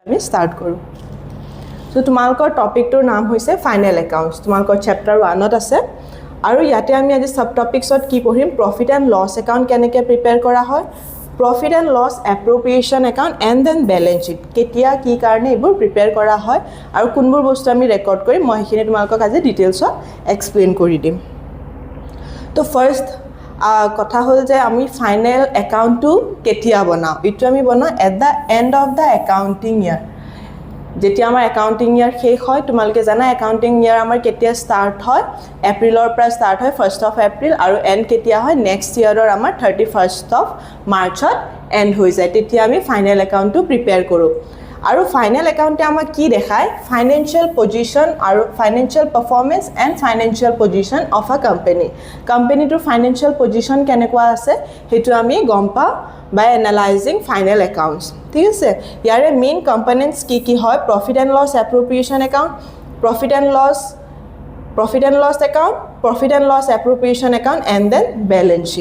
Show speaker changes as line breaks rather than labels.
আমি ষ্টাৰ্ট কৰোঁ সো তোমালোকৰ টপিকটোৰ নাম হৈছে ফাইনেল একাউণ্টছ তোমালোকৰ চেপ্টাৰ 1ত আছে আৰু ইয়াতে আমি আজি সাব টপিকছত কি পঢ়িম প্ৰফিট এণ্ড লছ একাউণ্ট কেনেকৈ প্ৰিপেয়াৰ কৰা হয় profit and loss appropriation account and then balance sheet কেতিয়া কি কাৰণে এইবোৰ প্ৰিপেয়াৰ কৰা হয় আৰু কোনবোৰ বস্তু আমি ৰেকৰ্ড কৰিম মই সেইখিনি তোমালোকক আজি ডিটেইলছত এক্সপ্লেইন কৰি দিম তো ফাৰ্ষ্ট কথা হ'ল যে আমি ফাইনেল একাউণ্টটো কেতিয়া বনাওঁ এইটো আমি বনাওঁ at the end of the accounting year যেতিয়া আমাৰ একাউণ্টিং ইয়াৰ শেষ হয় তোমালোকে জানা একাউণ্টিং ইয়াৰ আমাৰ কেতিয়া ষ্টাৰ্ট হয় এপ্ৰিলৰ পৰা ষ্টাৰ্ট হয় 1st অফ এপ্ৰিল আৰু এণ্ড কেতিয়া হয় নেক্সট ইয়াৰৰ আমাৰ 31st অফ মাৰ্চত এণ্ড হৈ যায় তেতিয়া আমি ফাইনেল একাউণ্টটো প্ৰিপেয়াৰ কৰোঁ আৰু ফাইনেল একাউণ্টে আমাক কি দেখায় ফাইনেন্সিয়েল পজিশ্যন আৰু financial performance and financial position of a কোম্পানীটোৰ ফাইনেন্সিয়েল পজিশ্যন কেনেকুৱা আছে সেইটো আমি গম পাওঁ by analyzing final accounts ঠিক আছে ইয়াৰে মেইন কম্পোনেন্টস কি হয় profit and loss appropriation account profit and loss account profit and loss appropriation account and then balance sheet